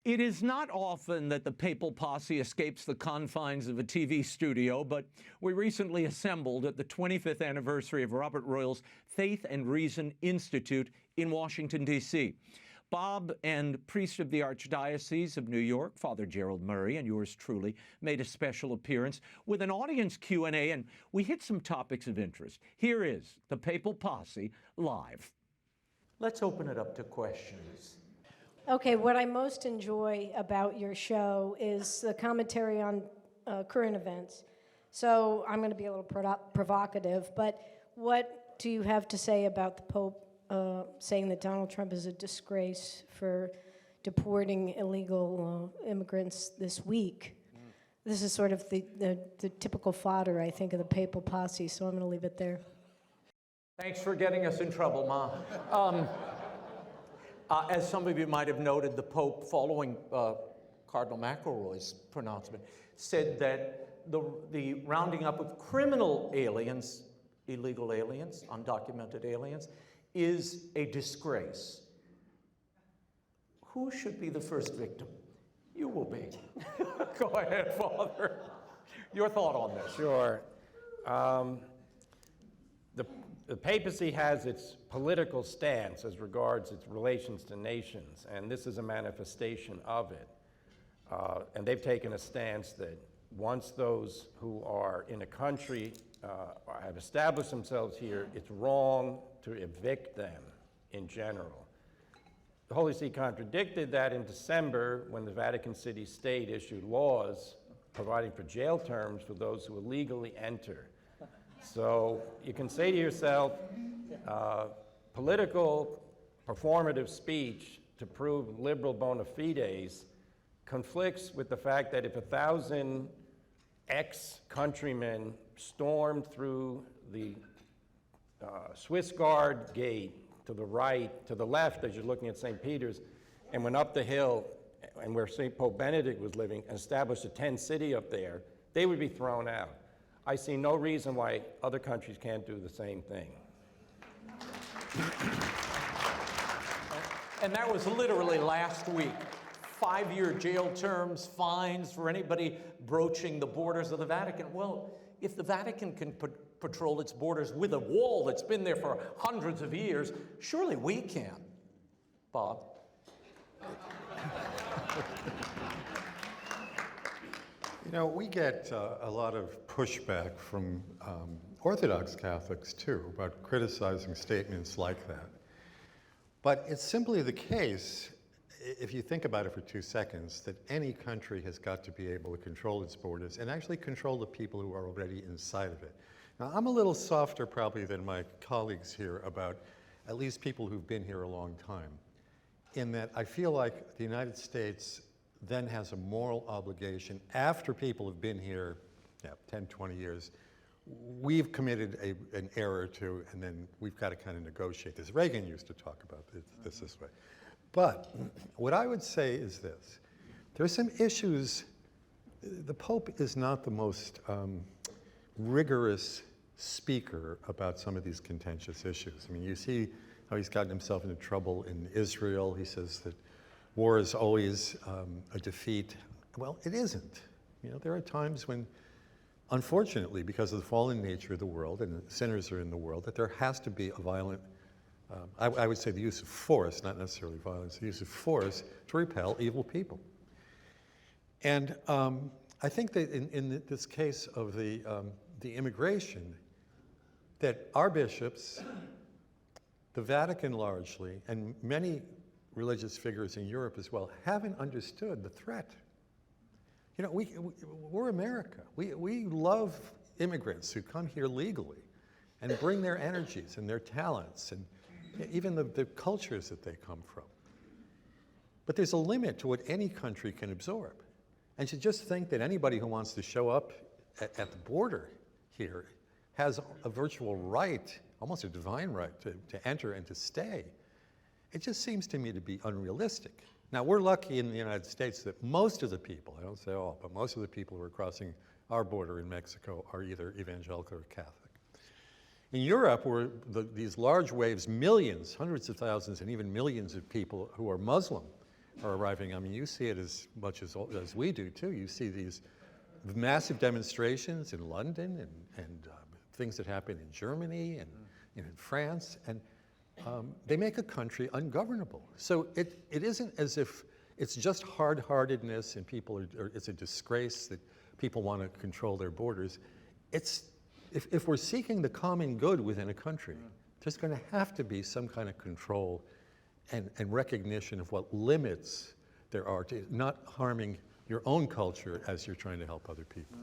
It is not often that the Papal Posse escapes the confines of a TV studio, but we recently assembled at the 25th anniversary of Robert Royal's Faith and Reason Institute in Washington, D.C. Bob and priest of the Archdiocese of New York, Father Gerald Murray, and yours truly, made a special appearance with an audience Q&A, and we hit some topics of interest. Here is the Papal Posse live. Let's open it up to questions. Okay, what I most enjoy about your show is the commentary on current events. So I'm going to be a little provocative, but what do you have to say about the Pope saying that Donald Trump is a disgrace for deporting illegal immigrants this week? This is sort of the typical fodder, I think, of the Papal Posse, so I'm going to leave it there. Thanks for getting us in trouble, Ma. As some of you might have noted, the Pope, following Cardinal McElroy's pronouncement, said that the rounding up of criminal aliens, illegal aliens, undocumented aliens, is a disgrace. Who should be the first victim? You will be. Go ahead, Father. Your thought on this. Sure. The papacy has its political stance as regards its relations to nations, and this is a manifestation of it. And they've taken a stance that once those who are in a country have established themselves here, it's wrong to evict them in general. The Holy See contradicted that in December when the Vatican City State issued laws providing for jail terms for those who illegally enter. So you can say to yourself, political performative speech to prove liberal bona fides conflicts with the fact that if 1,000 ex-countrymen stormed through the Swiss Guard gate to the right, to the left as you're looking at St. Peter's, and went up the hill and where St. Pope Benedict was living and established a tent city up there, they would be thrown out. I see no reason why other countries can't do the same thing. And that was literally last week. 5-year jail terms, fines for anybody broaching the borders of the Vatican. Well, if the Vatican can patrol its borders with a wall that's been there for hundreds of years, surely we can. Bob? You know, we get a lot of pushback from Orthodox Catholics, too, about criticizing statements like that. But it's simply the case, if you think about it for 2 seconds, that any country has got to be able to control its borders and actually control the people who are already inside of it. Now, I'm a little softer probably than my colleagues here about at least people who've been here a long time, in that I feel like the United States then has a moral obligation after people have been here 10, 20 years. We've committed an error or two, and then we've got to kind of negotiate this. Reagan used to talk about this way. But what I would say is this. There's some issues. The Pope is not the most rigorous speaker about some of these contentious issues. I mean, you see how he's gotten himself into trouble in Israel. He says that war is always a defeat. Well, it isn't. You know, there are times when, unfortunately, because of the fallen nature of the world and the sinners are in the world, that there has to be a violent, I would say the use of force, not necessarily violence, the use of force to repel evil people. And I think that in this case of the immigration, that our bishops, the Vatican largely, and many religious figures in Europe as well, haven't understood the threat. You know, we're America. We love immigrants who come here legally and bring their energies and their talents and even the cultures that they come from. But there's a limit to what any country can absorb. And to just think that anybody who wants to show up at the border here has a virtual right, almost a divine right, to enter and to stay, it just seems to me to be unrealistic. Now, we're lucky in the United States that most of the people, I don't say all, but most of the people who are crossing our border in Mexico are either evangelical or Catholic. In Europe, where these large waves, millions, hundreds of thousands, and even millions of people who are Muslim are arriving. I mean, you see it as much as we do too. You see these massive demonstrations in London and things that happen in Germany and in France, and they make a country ungovernable. So it isn't as if it's just hard-heartedness and people or it's a disgrace that people want to control their borders. It's if we're seeking the common good within a country, there's going to have to be some kind of control and recognition of what limits there are to not harming your own culture as you're trying to help other people.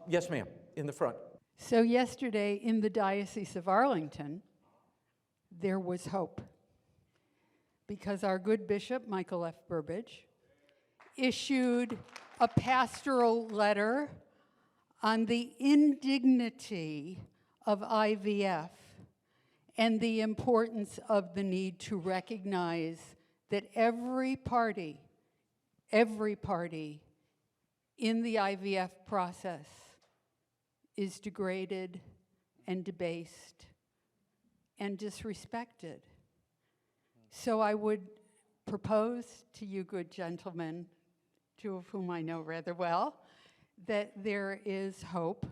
Yes, ma'am, in the front. So yesterday in the Diocese of Arlington, there was hope because our good bishop, Michael F. Burbidge, issued a pastoral letter on the indignity of IVF and the importance of the need to recognize that every party in the IVF process is degraded and debased and disrespected. So I would propose to you good gentlemen, two of whom I know rather well, that there is hope,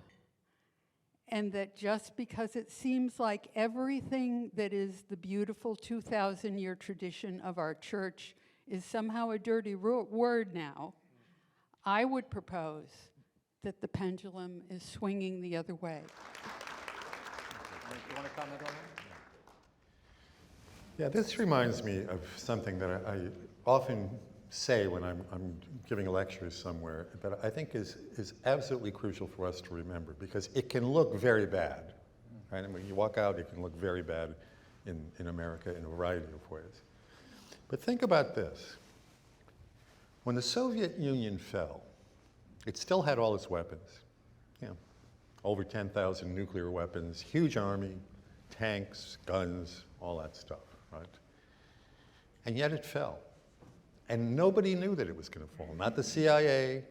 and that just because it seems like everything that is the beautiful 2,000-year tradition of our church is somehow a dirty word now, I would propose that the pendulum is swinging the other way. You want to comment on that? Yeah, this reminds me of something that I often say when I'm giving a lecture somewhere, but I think is absolutely crucial for us to remember, because it can look very bad, right? And when you walk out, it can look very bad in America in a variety of ways. But think about this. When the Soviet Union fell, it still had all its weapons. You know, over 10,000 nuclear weapons, huge army, tanks, guns, all that stuff, right? And yet it fell. And nobody knew that it was going to fall. Not the CIA,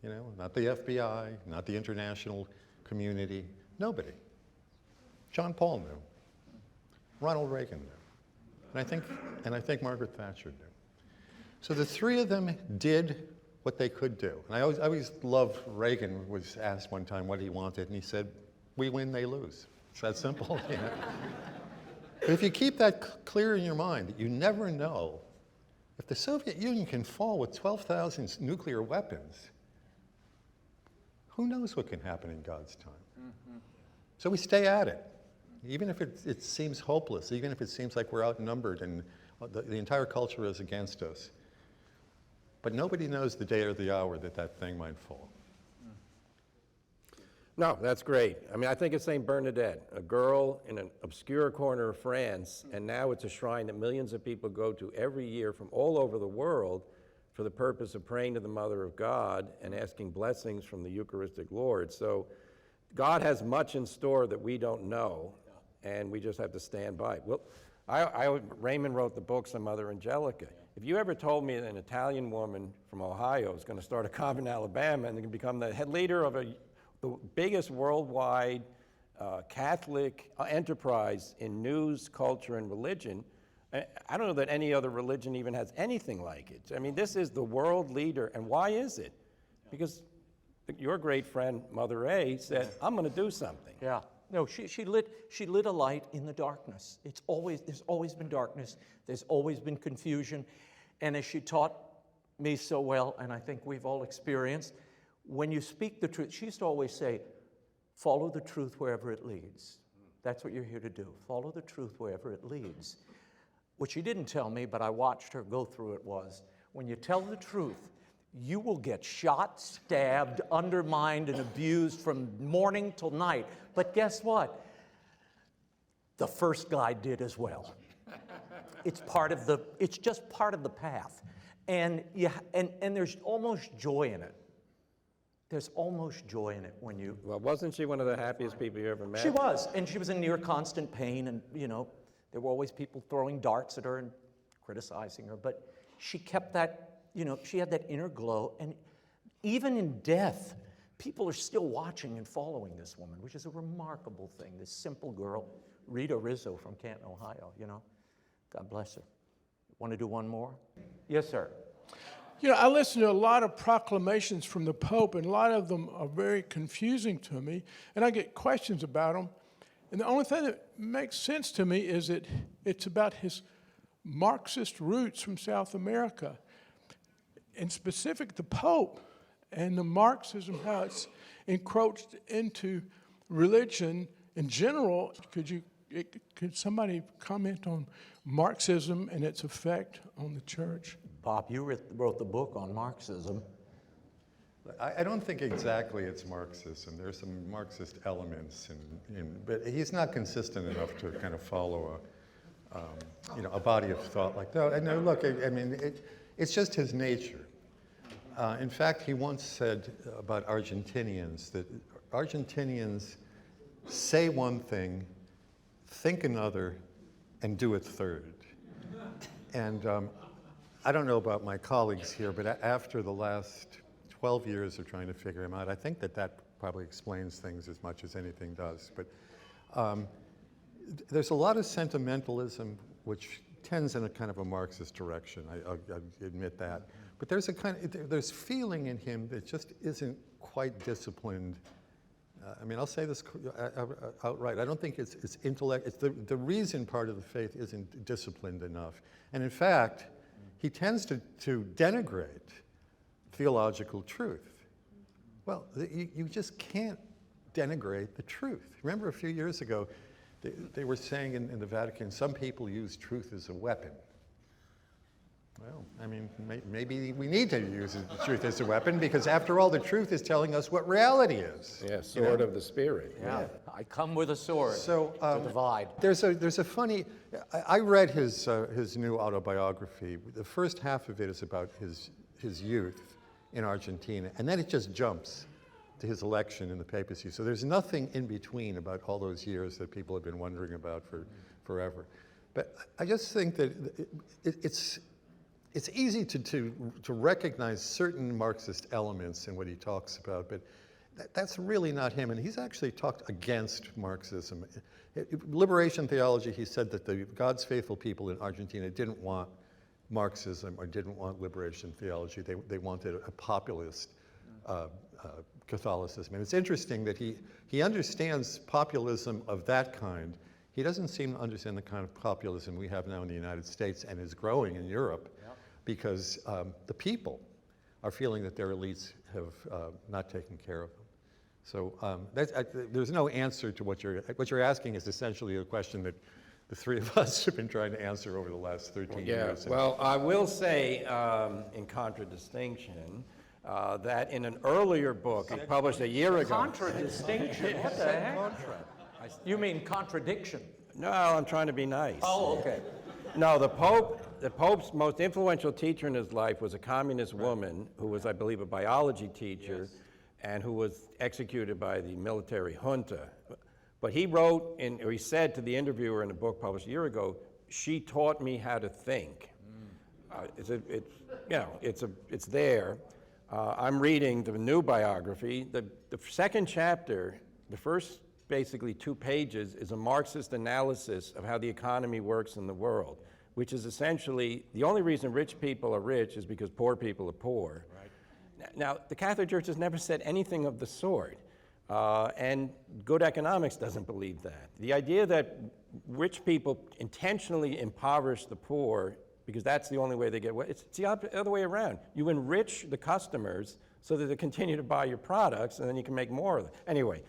you know, not the FBI, not the international community, nobody. John Paul knew. Ronald Reagan knew. And I think Margaret Thatcher knew. So the three of them did what they could do. And I always love Reagan was asked one time what he wanted, and he said, "We win, they lose." It's that simple. You know? But if you keep that clear in your mind, that you never know, if the Soviet Union can fall with 12,000 nuclear weapons, who knows what can happen in God's time? Mm-hmm. So we stay at it. Even if it seems hopeless, even if it seems like we're outnumbered and the entire culture is against us. But nobody knows the day or the hour that thing might fall. No, that's great. I mean, I think of St. Bernadette, a girl in an obscure corner of France, and now it's a shrine that millions of people go to every year from all over the world for the purpose of praying to the Mother of God and asking blessings from the Eucharistic Lord. So God has much in store that we don't know, and we just have to stand by. Well, Raymond wrote the books on Mother Angelica. If you ever told me that an Italian woman from Ohio is going to start a convent in Alabama and become the head leader of the biggest worldwide Catholic enterprise in news, culture, and religion, I don't know that any other religion even has anything like it. I mean, this is the world leader, and why is it? Because your great friend, Mother A, said, "I'm going to do something." Yeah. No, she lit a light in the darkness. There's always been darkness. There's always been confusion. And as she taught me so well, and I think we've all experienced, when you speak the truth, she used to always say, follow the truth wherever it leads. That's what you're here to do. Follow the truth wherever it leads. What she didn't tell me, but I watched her go through it, was when you tell the truth, you will get shot, stabbed, undermined, and abused from morning till night. But guess what? The first guy did as well. It's just part of the path. And there's almost joy in it. There's almost joy in it when you... Well, wasn't she one of the happiest people you ever met? She was, and she was in near constant pain, and, you know, there were always people throwing darts at her and criticizing her, but she kept that, you know, she had that inner glow, and even in death, people are still watching and following this woman, which is a remarkable thing, this simple girl, Rita Rizzo from Canton, Ohio, you know. God bless her. Want to do one more? Yes, sir. You know, I listen to a lot of proclamations from the Pope, and a lot of them are very confusing to me, and I get questions about them. And the only thing that makes sense to me is that it's about his Marxist roots from South America. In specific, the Pope and the Marxism, how it's encroached into religion in general. Could somebody comment on Marxism and its effect on the church? Bob, you wrote the book on Marxism. I don't think exactly it's Marxism. There's some Marxist elements, but he's not consistent enough to kind of follow a body of thought like that. No, look, I mean, it's just his nature. In fact, he once said about Argentinians that Argentinians say one thing, think another, and do it third. And I don't know about my colleagues here, but after the last 12 years of trying to figure him out, I think that probably explains things as much as anything does. But there's a lot of sentimentalism which tends in a kind of a Marxist direction. I admit that. But there's there's feeling in him that just isn't quite disciplined. I mean, I'll say this outright. I don't think it's intellect. It's the reason part of the faith isn't disciplined enough. And in fact, he tends to denigrate theological truth. Well, you just can't denigrate the truth. Remember a few years ago, they were saying in the Vatican, some people use truth as a weapon. Well, I mean, maybe we need to use the truth as a weapon, because after all, the truth is telling us what reality is. Yeah, sword of the Spirit. Yeah. I come with a sword to divide. There's a funny, I read his new autobiography. The first half of it is about his youth in Argentina, and then it just jumps to his election in the papacy. So there's nothing in between about all those years that people have been wondering about for forever. But I just think that it's easy to recognize certain Marxist elements in what he talks about, but that's really not him. And he's actually talked against Marxism. Liberation theology, he said that the God's faithful people in Argentina didn't want Marxism or didn't want liberation theology. They wanted a populist Catholicism. And it's interesting that he understands populism of that kind. He doesn't seem to understand the kind of populism we have now in the United States and is growing in Europe, because the people are feeling that their elites have not taken care of them. So there's no answer to what you're asking. Is essentially a question that the three of us have been trying to answer over the last 13 years. Well, I will say, in contradistinction, that in an earlier book he published a year ago. Contradistinction? What the heck? You mean contradiction? No, I'm trying to be nice. Oh, okay. No, the Pope's most influential teacher in his life was a communist woman who was, I believe, a biology teacher, and who was executed by the military junta. But he wrote, or he said to the interviewer in a book published a year ago, "She taught me how to think." It's there. I'm reading the new biography. The second chapter, the first basically 2 pages, is a Marxist analysis of how the economy works in the world, which is essentially the only reason rich people are rich is because poor people are poor. Right. Now, the Catholic Church has never said anything of the sort. And good economics doesn't believe that. The idea that rich people intentionally impoverish the poor because that's the only way they get away, it's the other way around. You enrich the customers so that they continue to buy your products, and then you can make more of them. Anyway,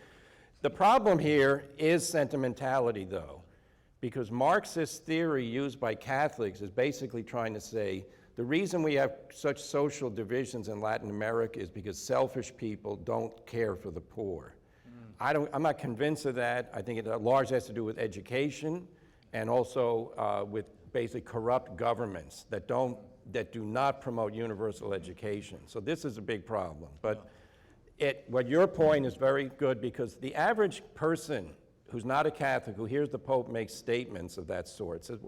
the problem here is sentimentality, though, because Marxist theory used by Catholics is basically trying to say the reason we have such social divisions in Latin America is because selfish people don't care for the poor. I'm not convinced of that. I think it largely has to do with education and also with basically corrupt governments that do not promote universal education. So this is a big problem. But what your point is very good, because the average person who's not a Catholic who hears the Pope make statements of that sort says,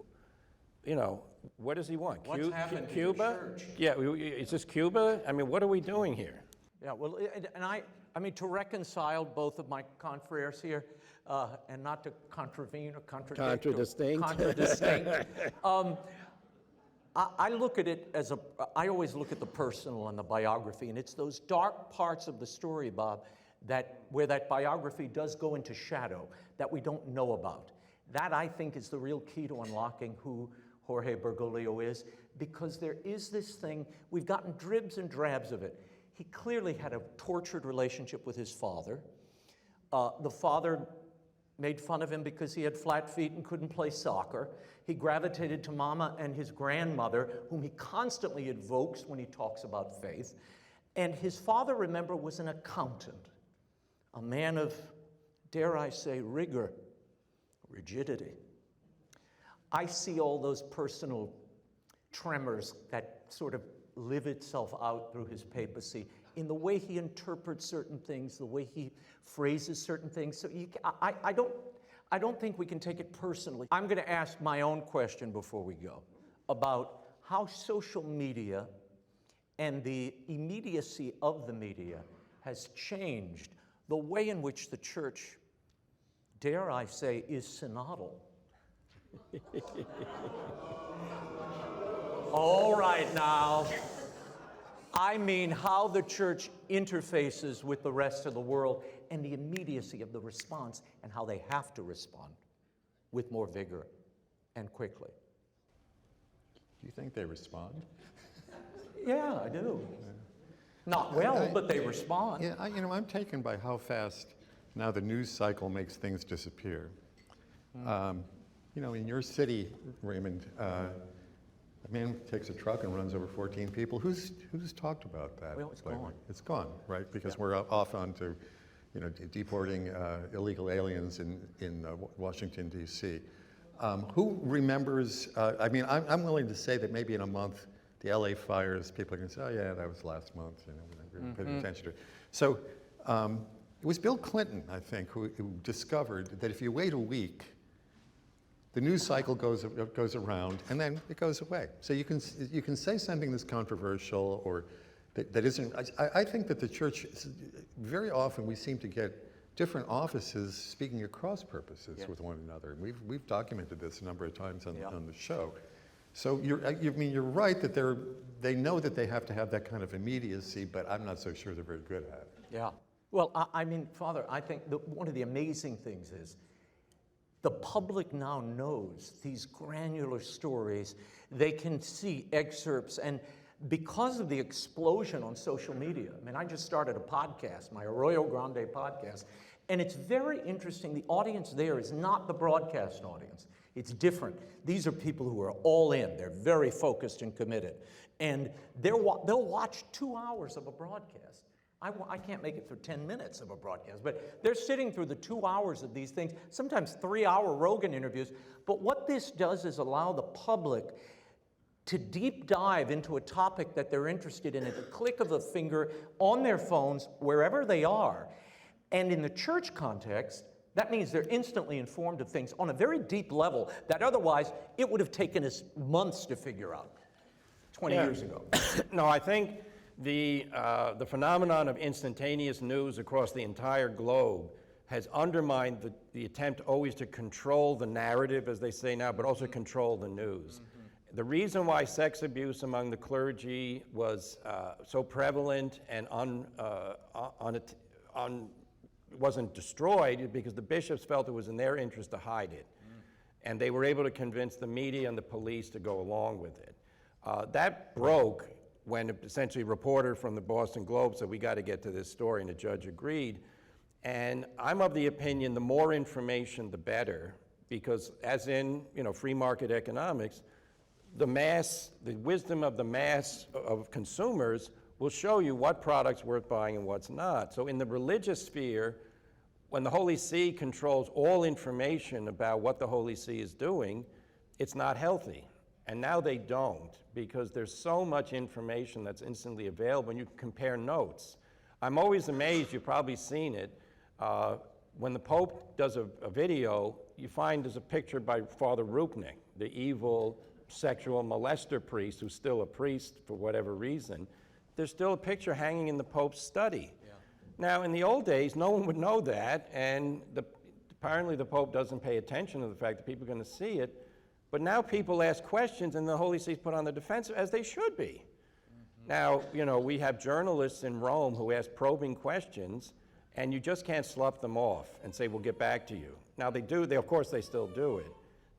you know, what does he want? What's happened to Cuba? the church? Yeah, is this Cuba? I mean, what are we doing here? Yeah, well, and I mean, to reconcile both of my confreres here, and not to contravene or contradict. Contradistinct. Contradistinct. I look at it as I always look at the personal and the biography, and it's those dark parts of the story, Bob, where that biography does go into shadow that we don't know about. That, I think, is the real key to unlocking who Jorge Bergoglio is, because there is this thing, we've gotten dribs and drabs of it. He clearly had a tortured relationship with his father. The father made fun of him because he had flat feet and couldn't play soccer. He gravitated to Mama and his grandmother, whom he constantly invokes when he talks about faith. And his father, remember, was an accountant, a man of, dare I say, rigor, rigidity. I see all those personal tremors that sort of live itself out through his papacy in the way he interprets certain things, the way he phrases certain things. So I don't think we can take it personally. I'm going to ask my own question before we go about how social media and the immediacy of the media has changed the way in which the church, dare I say, is synodal. All right now. I mean how the church interfaces with the rest of the world and the immediacy of the response and how they have to respond with more vigor and quickly. Do you think they respond? Yeah, I do. Not well, but they respond. Yeah, I'm taken by how fast now the news cycle makes things disappear. In your city, Raymond, a man takes a truck and runs over 14 people. Who's talked about that? Well, it's lately? gone. It's gone, right? Because we're off onto, deporting illegal aliens in Washington, D.C. Who remembers? I'm willing to say that maybe in a month, the LA fires, people are going to say, "Oh yeah, that was last month." We didn't pay attention to it. So it was Bill Clinton, I think, who discovered that if you wait a week, the news cycle goes around, and then it goes away. So you can say something that's controversial or that isn't. I think that the church, very often we seem to get different offices speaking at cross purposes with one another. And we've documented this a number of times on the show. So you're right that they know that they have to have that kind of immediacy, but I'm not so sure they're very good at it. Yeah. Well, Father, I think one of the amazing things is the public now knows these granular stories. They can see excerpts, and because of the explosion on social media, I just started a podcast, my Arroyo Grande podcast, and it's very interesting. The audience there is not the broadcast audience. It's different. These are people who are all in. They're very focused and committed. And they'll watch 2 hours of a broadcast. I can't make it through 10 minutes of a broadcast, but they're sitting through the 2 hours of these things, sometimes 3-hour Rogan interviews. But what this does is allow the public to deep dive into a topic that they're interested in at the click of a finger on their phones, wherever they are. And in the church context, that means they're instantly informed of things on a very deep level that otherwise it would have taken us months to figure out 20 years ago. No, I think the phenomenon of instantaneous news across the entire globe has undermined the attempt always to control the narrative, as they say now, but also control the news. The reason why sex abuse among the clergy was so prevalent and wasn't destroyed is because the bishops felt it was in their interest to hide it. And they were able to convince the media and the police to go along with it. That broke when essentially a reporter from the Boston Globe said, "We got to get to this story," and the judge agreed. And I'm of the opinion the more information, the better, because as in free market economics, the wisdom of the mass of consumers will show you what product's worth buying and what's not. So in the religious sphere, when the Holy See controls all information about what the Holy See is doing, it's not healthy. And now they don't, because there's so much information that's instantly available, and you can compare notes. I'm always amazed, you've probably seen it, when the Pope does a video, you find there's a picture by Father Rupnik, the evil sexual molester priest who's still a priest for whatever reason. There's still a picture hanging in the Pope's study. Yeah. Now, in the old days, no one would know that, and apparently the Pope doesn't pay attention to the fact that people are going to see it. But now people ask questions and the Holy See's put on the defensive, as they should be. Now, you know, we have journalists in Rome who ask probing questions, and you just can't slough them off and say, we'll get back to you. Now they do, of course they still do it,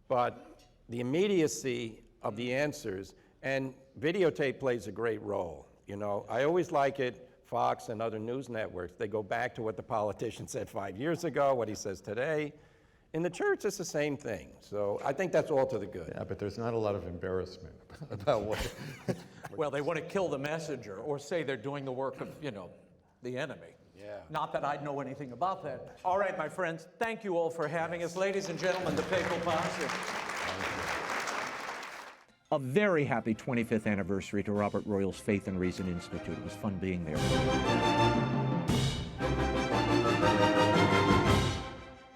but the immediacy of the answers, and videotape plays a great role. You know, I always like it, Fox and other news networks, they go back to what the politician said 5 years ago, what he says today. In the church, it's the same thing. So I think that's all to the good. Yeah, but there's not a lot of embarrassment about what. Well, they want to kill the messenger or say they're doing the work of, you know, the enemy. Yeah. Not that I'd know anything about that. All right, my friends, thank you all for having us. Ladies and gentlemen, the Papal Posse. A very happy 25th anniversary to Robert Royal's Faith and Reason Institute. It was fun being there.